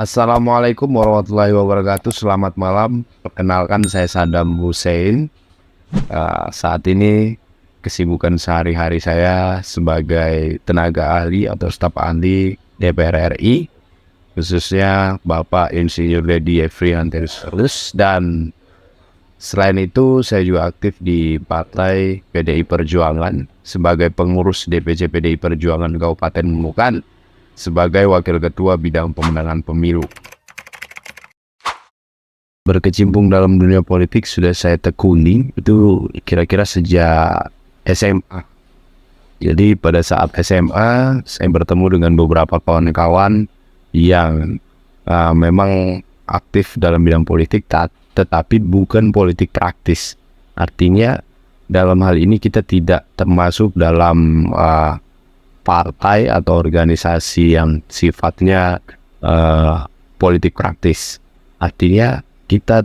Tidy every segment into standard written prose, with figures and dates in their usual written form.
Assalamualaikum warahmatullahi wabarakatuh. Selamat malam. Perkenalkan saya Saddam Hussein. Saat ini kesibukan sehari-hari saya sebagai tenaga ahli atau staf ahli DPR RI, khususnya Bapak Insinyur Deddy Efriansyah. Dan selain itu saya juga aktif di Partai PDI Perjuangan sebagai pengurus DPC PDI Perjuangan Kabupaten Nunukan, sebagai Wakil Ketua Bidang Pemenangan Pemilu. Berkecimpung dalam dunia politik sudah saya tekuni itu kira-kira sejak SMA. Jadi pada saat SMA saya bertemu dengan beberapa kawan-kawan yang memang aktif dalam bidang politik, tetapi bukan politik praktis. Artinya dalam hal ini kita tidak termasuk dalam partai atau organisasi yang sifatnya politik praktis. Artinya kita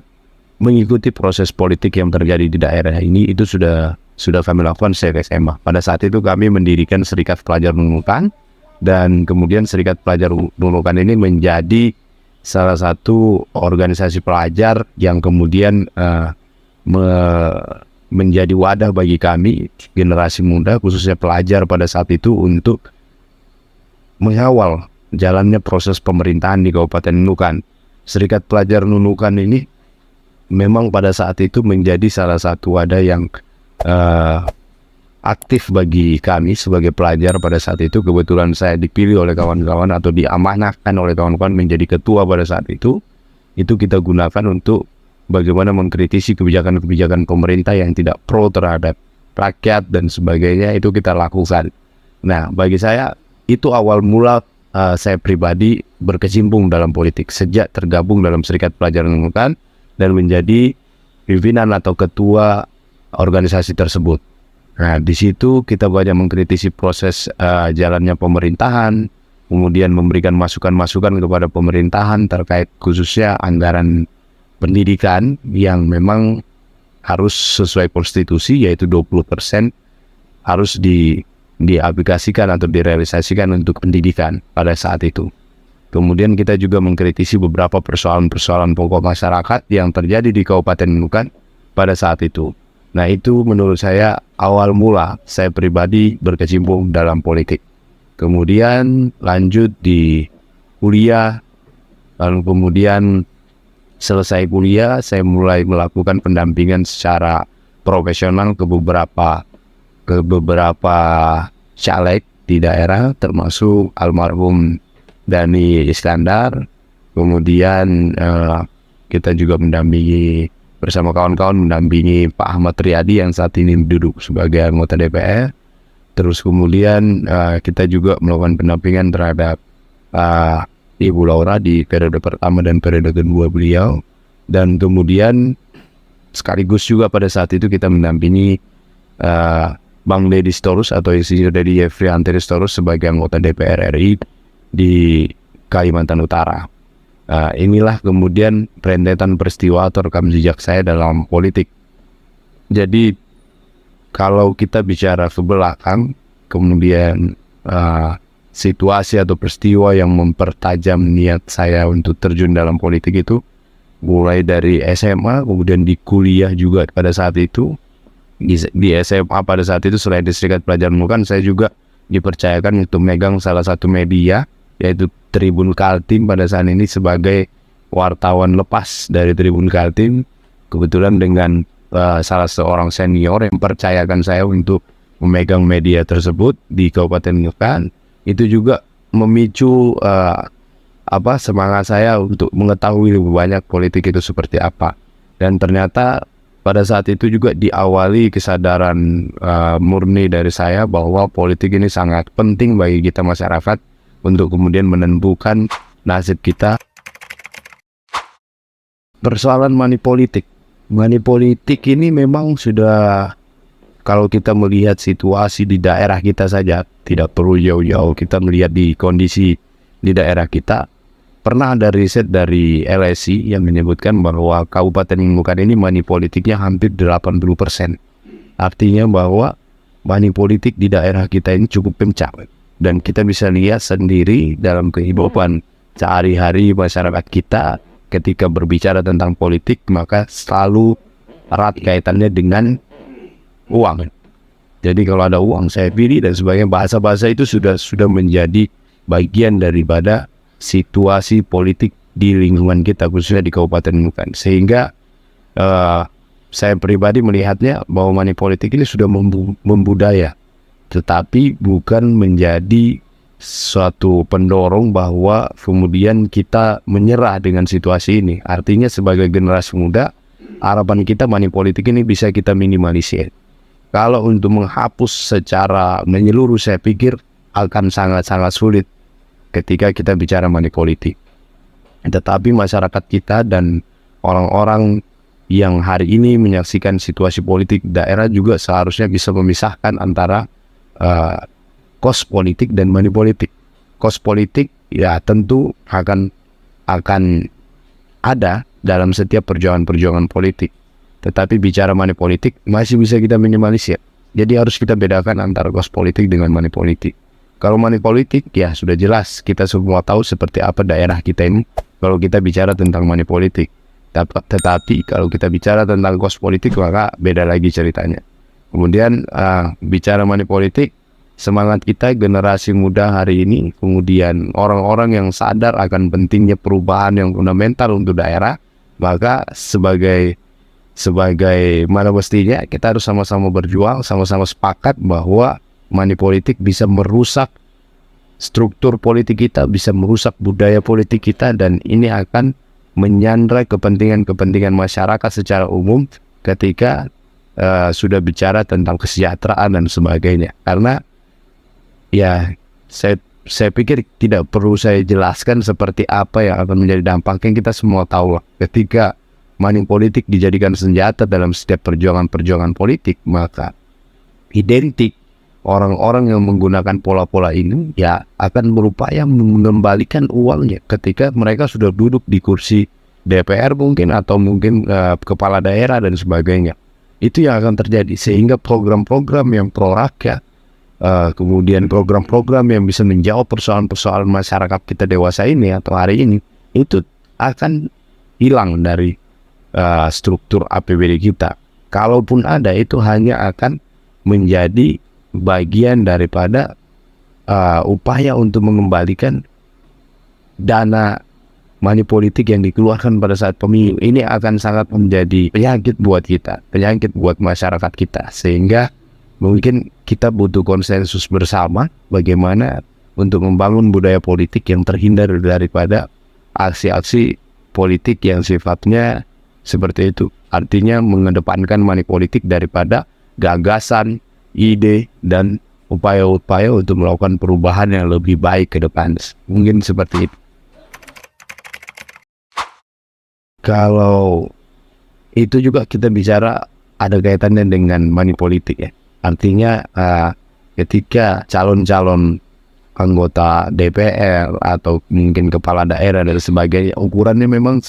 mengikuti proses politik yang terjadi di daerah ini, itu sudah kami lakukan sejak SMA. Pada saat itu kami mendirikan Serikat Pelajar Nunukan, dan kemudian Serikat Pelajar Nunukan ini menjadi salah satu organisasi pelajar yang kemudian menjadi wadah bagi kami generasi muda, khususnya pelajar pada saat itu, untuk mengawal jalannya proses pemerintahan di Kabupaten Nunukan. Serikat Pelajar Nunukan ini memang pada saat itu menjadi salah satu wadah yang aktif bagi kami sebagai pelajar pada saat itu. Kebetulan saya dipilih oleh kawan-kawan atau diamanahkan oleh kawan-kawan menjadi ketua pada saat itu. Itu kita gunakan untuk bagaimana mengkritisi kebijakan-kebijakan pemerintah yang tidak pro terhadap rakyat dan sebagainya, itu kita lakukan. Nah, bagi saya itu awal mula saya pribadi berkecimpung dalam politik sejak tergabung dalam Serikat Pelajar Nunukan dan menjadi pimpinan atau ketua organisasi tersebut. Nah, di situ kita banyak mengkritisi proses jalannya pemerintahan, kemudian memberikan masukan-masukan kepada pemerintahan terkait khususnya anggaran pendidikan yang memang harus sesuai konstitusi, yaitu 20% harus diaplikasikan atau direalisasikan untuk pendidikan pada saat itu. Kemudian kita juga mengkritisi beberapa persoalan-persoalan pokok masyarakat yang terjadi di Kabupaten Nunukan pada saat itu. Nah, itu menurut saya awal mula saya pribadi berkecimpung dalam politik. Kemudian lanjut di kuliah, lalu kemudian selesai kuliah, saya mulai melakukan pendampingan secara profesional ke beberapa caleg di daerah, termasuk almarhum Dhani Iskandar. Kemudian kita juga mendampingi bersama kawan-kawan, mendampingi Pak Ahmad Riyadi yang saat ini duduk sebagai anggota DPR. Terus kemudian kita juga melakukan pendampingan terhadap Ibu Laura di periode pertama dan periode kedua beliau. Dan kemudian sekaligus juga pada saat itu kita mendampingi Bang Deddy Sitorus atau Insinyur Deddy Efriansyah sebagai anggota DPR RI di Kalimantan Utara. Inilah kemudian rentetan peristiwa atau rekam jejak saya dalam politik. Jadi kalau kita bicara ke belakang, kemudian situasi atau peristiwa yang mempertajam niat saya untuk terjun dalam politik itu mulai dari SMA, kemudian di kuliah juga pada saat itu. Di SMA pada saat itu selain di Serikat Pelajar Nunukan, saya juga dipercayakan untuk megang salah satu media, yaitu Tribun Kaltim pada saat ini sebagai wartawan lepas dari Tribun Kaltim. Kebetulan dengan salah seorang senior yang mempercayakan saya untuk memegang media tersebut di Kabupaten Nunukan, itu juga memicu semangat saya untuk mengetahui lebih banyak politik itu seperti apa. Dan ternyata pada saat itu juga diawali kesadaran murni dari saya bahwa politik ini sangat penting bagi kita masyarakat untuk kemudian menentukan nasib kita. Persoalan money politik ini memang sudah, kalau kita melihat situasi di daerah kita saja, tidak perlu jauh-jauh kita melihat di kondisi di daerah kita. Pernah ada riset dari LSI yang menyebutkan bahwa Kabupaten Nunukan ini money politiknya hampir 80%. Artinya bahwa money politik di daerah kita ini cukup kencang. Dan kita bisa lihat sendiri dalam kehidupan sehari-hari masyarakat kita ketika berbicara tentang politik maka selalu erat kaitannya dengan uang. Jadi kalau ada uang saya pilih dan sebagainya, bahasa-bahasa itu sudah menjadi bagian daripada situasi politik di lingkungan kita, khususnya di Kabupaten Nunukan. Sehingga saya pribadi melihatnya bahwa money politik ini sudah membudaya, tetapi bukan menjadi suatu pendorong bahwa kemudian kita menyerah dengan situasi ini. Artinya sebagai generasi muda, harapan kita money politik ini bisa kita minimalisir. Kalau untuk menghapus secara menyeluruh, saya pikir akan sangat-sangat sulit ketika kita bicara money politik. Tetapi masyarakat kita dan orang-orang yang hari ini menyaksikan situasi politik daerah juga seharusnya bisa memisahkan antara kos politik dan money politik. Kos politik ya tentu akan ada dalam setiap perjuangan-perjuangan politik. Tetapi bicara money politik masih bisa kita minimalisir. Jadi harus kita bedakan antara kos politik dengan money politik. Kalau money politik ya sudah jelas, kita semua tahu seperti apa daerah kita ini kalau kita bicara tentang money politik. Tetapi kalau kita bicara tentang kos politik maka beda lagi ceritanya. Kemudian bicara money politik, semangat kita generasi muda hari ini, kemudian orang-orang yang sadar akan pentingnya perubahan yang fundamental untuk daerah, maka sebagai mana mestinya kita harus sama-sama berjuang, sama-sama sepakat bahwa money politik bisa merusak struktur politik kita, bisa merusak budaya politik kita, dan ini akan menyandra kepentingan-kepentingan masyarakat secara umum ketika sudah bicara tentang kesejahteraan dan sebagainya. Karena ya saya pikir tidak perlu saya jelaskan seperti apa yang akan menjadi dampaknya. Kita semua tahu lah, ketika money politik dijadikan senjata dalam setiap perjuangan-perjuangan politik, maka identik orang-orang yang menggunakan pola-pola ini ya akan berupaya mengembalikan uangnya ketika mereka sudah duduk di kursi DPR mungkin, atau mungkin kepala daerah dan sebagainya. Itu yang akan terjadi, sehingga program-program yang pro rakyat, kemudian program-program yang bisa menjawab persoalan-persoalan masyarakat kita dewasa ini atau hari ini, itu akan hilang dari struktur APBD kita. Kalaupun ada, itu hanya akan menjadi bagian daripada upaya untuk mengembalikan dana money politik yang dikeluarkan pada saat pemilu. Ini akan sangat menjadi penyakit buat kita, penyakit buat masyarakat kita, sehingga mungkin kita butuh konsensus bersama bagaimana untuk membangun budaya politik yang terhindar daripada aksi-aksi politik yang sifatnya seperti itu. Artinya mengedepankan money politik daripada gagasan, ide, dan upaya-upaya untuk melakukan perubahan yang lebih baik ke depan. Mungkin seperti itu. Kalau itu juga kita bicara ada kaitannya dengan money politik ya. Artinya ketika calon-calon anggota DPR atau mungkin kepala daerah dan sebagainya, ukurannya memang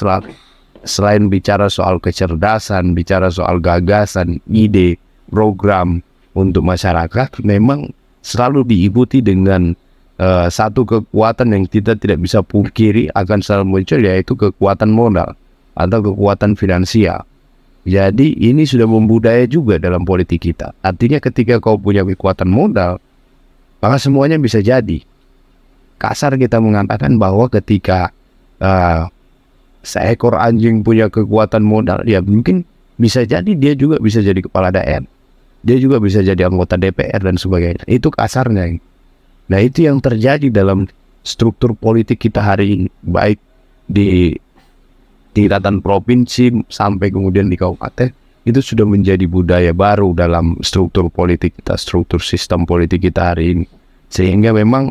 selain bicara soal kecerdasan, bicara soal gagasan, ide, program untuk masyarakat, memang selalu diikuti dengan satu kekuatan yang kita tidak bisa pungkiri akan selalu muncul, yaitu kekuatan modal atau kekuatan finansial. Jadi ini sudah membudaya juga dalam politik kita. Artinya ketika kau punya kekuatan modal, maka semuanya bisa jadi. Kasar kita mengatakan bahwa ketika seekor anjing punya kekuatan modal, ya mungkin bisa jadi dia juga bisa jadi kepala daerah, dia juga bisa jadi anggota DPR dan sebagainya. Itu kasarnya. Nah, itu yang terjadi dalam struktur politik kita hari ini, baik di tingkatan provinsi sampai kemudian di kabupaten. Itu sudah menjadi budaya baru dalam struktur politik kita, struktur sistem politik kita hari ini. Sehingga memang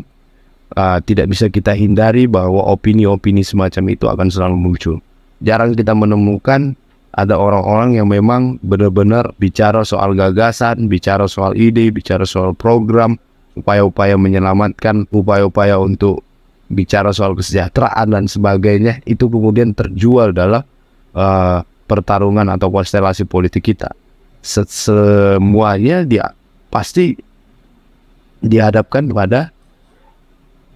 tidak bisa kita hindari bahwa opini-opini semacam itu akan selalu muncul. Jarang kita menemukan ada orang-orang yang memang benar-benar bicara soal gagasan, bicara soal ide, bicara soal program, upaya-upaya menyelamatkan, upaya-upaya untuk bicara soal kesejahteraan dan sebagainya, itu kemudian terjual dalam pertarungan atau konstelasi politik kita. Semuanya dia pasti dihadapkan pada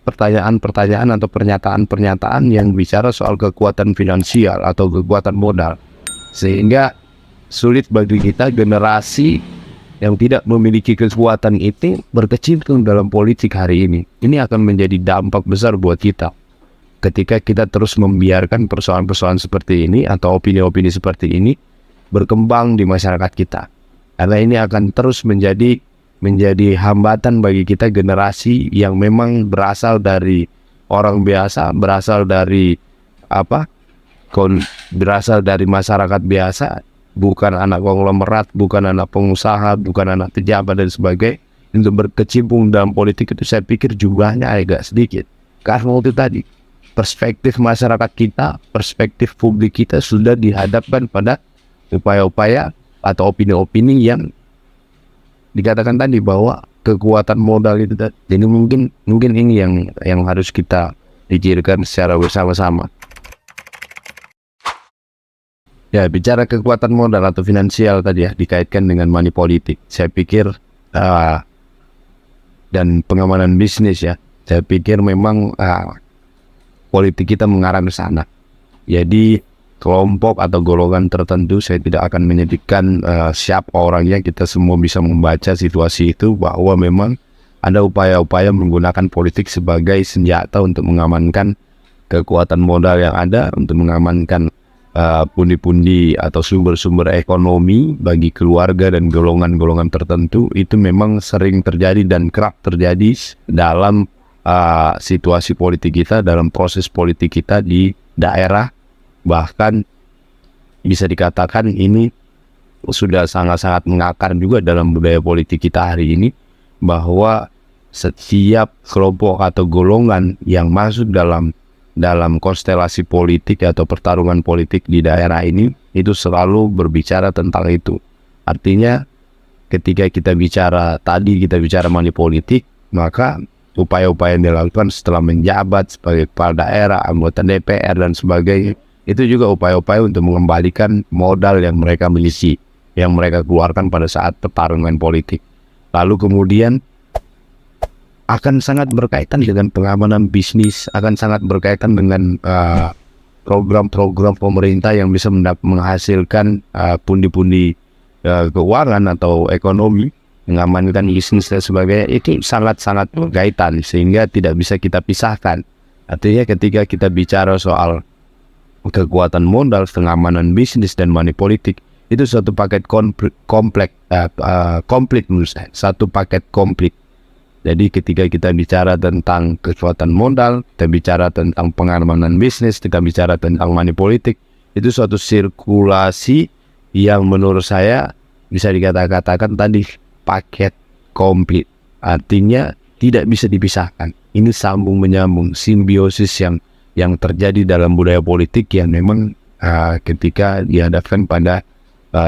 pertanyaan-pertanyaan atau pernyataan-pernyataan yang bicara soal kekuatan finansial atau kekuatan modal, sehingga sulit bagi kita generasi yang tidak memiliki kekuatan itu berkecimpung dalam politik hari ini. Ini akan menjadi dampak besar buat kita ketika kita terus membiarkan persoalan-persoalan seperti ini atau opini-opini seperti ini berkembang di masyarakat kita. Karena ini akan terus menjadi hambatan bagi kita, generasi yang memang berasal dari orang biasa, berasal dari berasal dari masyarakat biasa, bukan anak konglomerat, bukan anak pengusaha, bukan anak pejabat dan sebagainya. Untuk berkecimpung dalam politik itu saya pikir jumlahnya agak sedikit. Karena itu tadi, perspektif masyarakat kita, perspektif publik kita sudah dihadapkan pada upaya-upaya atau opini-opini yang dikatakan tadi bahwa kekuatan modal itu tadi. Jadi mungkin ini yang harus kita pikirkan secara bersama-sama. Ya, bicara kekuatan modal atau finansial tadi ya, dikaitkan dengan money politik. Saya pikir dan pengamanan bisnis ya, saya pikir memang politik kita mengarah ke sana. Jadi kelompok atau golongan tertentu, saya tidak akan menyebutkan siapa orangnya, kita semua bisa membaca situasi itu bahwa memang ada upaya-upaya menggunakan politik sebagai senjata untuk mengamankan kekuatan modal yang ada, untuk mengamankan pundi-pundi atau sumber-sumber ekonomi bagi keluarga dan golongan-golongan tertentu. Itu memang sering terjadi dan kerap terjadi dalam situasi politik kita, dalam proses politik kita di daerah. Bahkan bisa dikatakan ini sudah sangat-sangat mengakar juga dalam budaya politik kita hari ini, bahwa setiap kelompok atau golongan yang masuk dalam konstelasi politik atau pertarungan politik di daerah ini itu selalu berbicara tentang itu. Artinya ketika kita bicara money politik, maka upaya-upaya yang dilakukan setelah menjabat sebagai kepala daerah, anggota DPR dan sebagainya, itu juga upaya-upaya untuk mengembalikan modal yang mereka miliki, yang mereka keluarkan pada saat pertarungan politik. Lalu kemudian akan sangat berkaitan dengan pengamanan bisnis, akan sangat berkaitan dengan program-program pemerintah yang bisa menghasilkan pundi-pundi keuangan atau ekonomi, mengamankan bisnis dan sebagainya. Itu sangat-sangat berkaitan sehingga tidak bisa kita pisahkan. Artinya ketika kita bicara soal kekuatan modal, pengamanan bisnis dan money politik, itu suatu paket komplit menurut saya, satu paket komplit. Jadi ketika kita bicara tentang kekuatan modal, kita bicara tentang pengamanan bisnis, kita bicara tentang money politik, itu suatu sirkulasi yang menurut saya bisa dikatakan tadi paket komplit. Artinya tidak bisa dipisahkan. Ini sambung menyambung, simbiosis yang terjadi dalam budaya politik yang memang ketika dihadapkan pada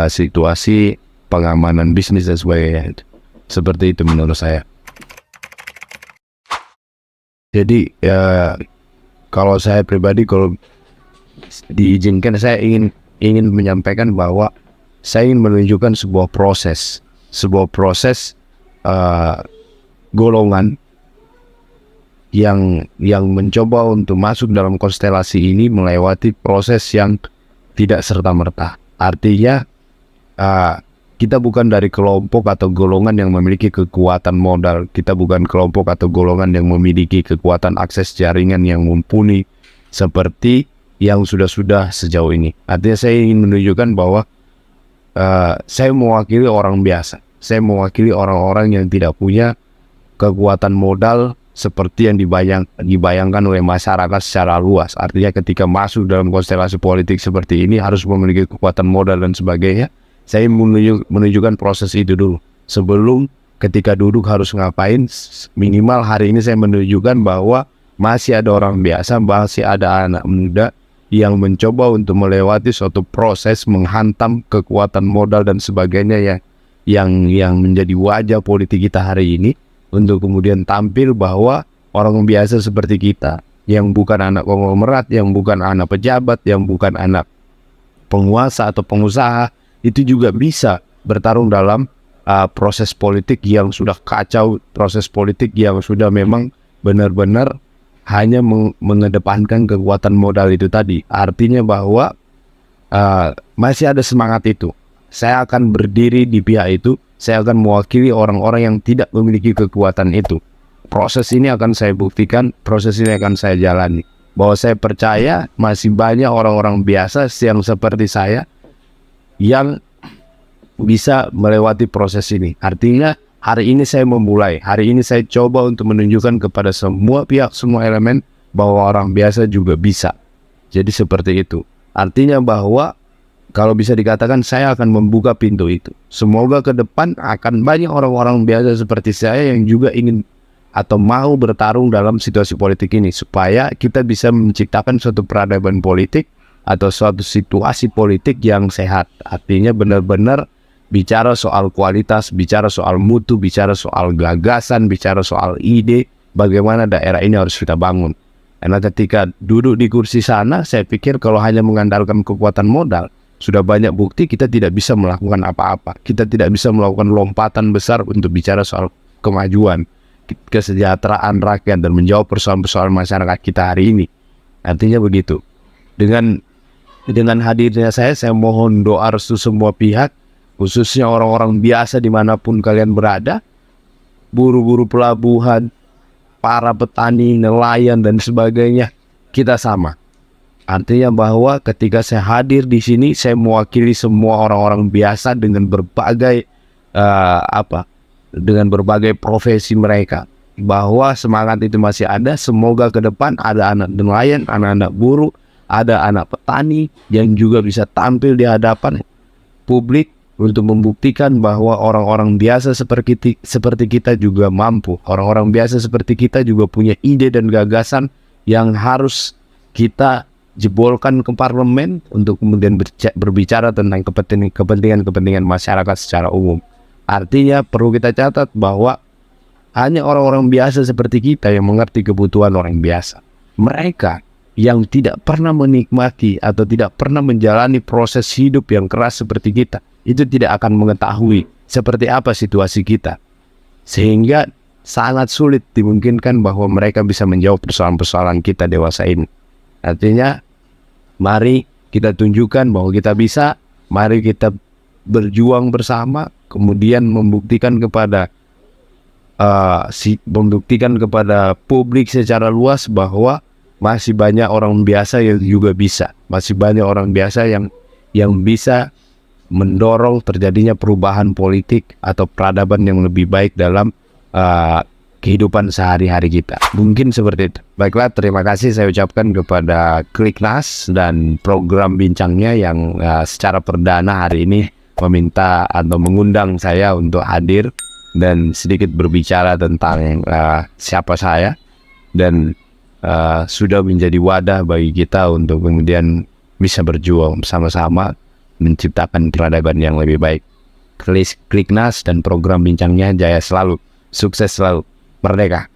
situasi pengamanan bisnis dan sebagainya. Seperti itu menurut saya. Jadi kalau saya pribadi, kalau diizinkan, saya ingin menyampaikan bahwa saya ingin menunjukkan sebuah proses golongan yang mencoba untuk masuk dalam konstelasi ini melewati proses yang tidak serta-merta. Artinya kita bukan dari kelompok atau golongan yang memiliki kekuatan modal. Kita bukan kelompok atau golongan yang memiliki kekuatan akses jaringan yang mumpuni seperti yang sudah sejauh ini. Artinya saya ingin menunjukkan bahwa saya mewakili orang biasa. Saya mewakili orang-orang yang tidak punya kekuatan modal seperti yang dibayangkan oleh masyarakat secara luas. Artinya ketika masuk dalam konstelasi politik seperti ini harus memiliki kekuatan modal dan sebagainya. Saya menunjukkan proses itu dulu. Sebelum ketika duduk harus ngapain, minimal hari ini saya menunjukkan bahwa masih ada orang biasa, masih ada anak muda yang mencoba untuk melewati suatu proses menghantam kekuatan modal dan sebagainya yang menjadi wajah politik kita hari ini, untuk kemudian tampil bahwa orang biasa seperti kita, yang bukan anak konglomerat, yang bukan anak pejabat, yang bukan anak penguasa atau pengusaha, itu juga bisa bertarung dalam proses politik yang sudah kacau, proses politik yang sudah memang benar-benar hanya mengedepankan kekuatan modal itu tadi. Artinya bahwa masih ada semangat itu. Saya akan berdiri di pihak itu, saya akan mewakili orang-orang yang tidak memiliki kekuatan itu. Proses ini akan saya buktikan, proses ini akan saya jalani. Bahwa saya percaya masih banyak orang-orang biasa yang seperti saya yang bisa melewati proses ini. Artinya hari ini saya memulai, hari ini saya coba untuk menunjukkan kepada semua pihak, semua elemen bahwa orang biasa juga bisa. Jadi seperti itu. Artinya bahwa kalau bisa dikatakan saya akan membuka pintu itu. Semoga ke depan akan banyak orang-orang biasa seperti saya yang juga ingin atau mau bertarung dalam situasi politik ini, supaya kita bisa menciptakan suatu peradaban politik atau suatu situasi politik yang sehat. Artinya benar-benar bicara soal kualitas, bicara soal mutu, bicara soal gagasan, bicara soal ide, bagaimana daerah ini harus kita bangun. Karena ketika duduk di kursi sana, saya pikir kalau hanya mengandalkan kekuatan modal, sudah banyak bukti kita tidak bisa melakukan apa-apa. Kita tidak bisa melakukan lompatan besar untuk bicara soal kemajuan, kesejahteraan rakyat, dan menjawab persoalan-persoalan masyarakat kita hari ini. Artinya begitu. Dengan hadirnya saya mohon doa restu semua pihak, khususnya orang-orang biasa dimanapun kalian berada, buru-buru pelabuhan, para petani, nelayan, dan sebagainya, kita sama. Artinya bahwa ketika saya hadir di sini, saya mewakili semua orang-orang biasa dengan berbagai dengan berbagai profesi mereka. Bahwa semangat itu masih ada. Semoga ke depan ada anak nelayan, anak-anak buruh, ada anak petani yang juga bisa tampil di hadapan publik untuk membuktikan bahwa orang-orang biasa seperti kita juga mampu. Orang-orang biasa seperti kita juga punya ide dan gagasan yang harus kita jebolkan ke parlemen untuk kemudian berbicara tentang kepentingan masyarakat secara umum. Artinya perlu kita catat bahwa hanya orang-orang biasa seperti kita yang mengerti kebutuhan orang biasa. Mereka yang tidak pernah menikmati atau tidak pernah menjalani proses hidup yang keras seperti kita, itu tidak akan mengetahui seperti apa situasi kita. Sehingga sangat sulit dimungkinkan bahwa mereka bisa menjawab persoalan-persoalan kita dewasa ini. Artinya, mari kita tunjukkan bahwa kita bisa, mari kita berjuang bersama, kemudian membuktikan kepada publik secara luas bahwa masih banyak orang biasa yang juga bisa, masih banyak orang biasa yang bisa mendorong terjadinya perubahan politik atau peradaban yang lebih baik dalam kehidupan sehari-hari kita. Mungkin seperti itu. Baiklah, terima kasih saya ucapkan kepada Kliknas dan program bincangnya yang secara perdana hari ini meminta atau mengundang saya untuk hadir dan sedikit berbicara tentang siapa saya, dan sudah menjadi wadah bagi kita untuk kemudian bisa berjuang bersama-sama menciptakan peradaban yang lebih baik. Kliknas dan program bincangnya jaya selalu, sukses selalu, merdeka.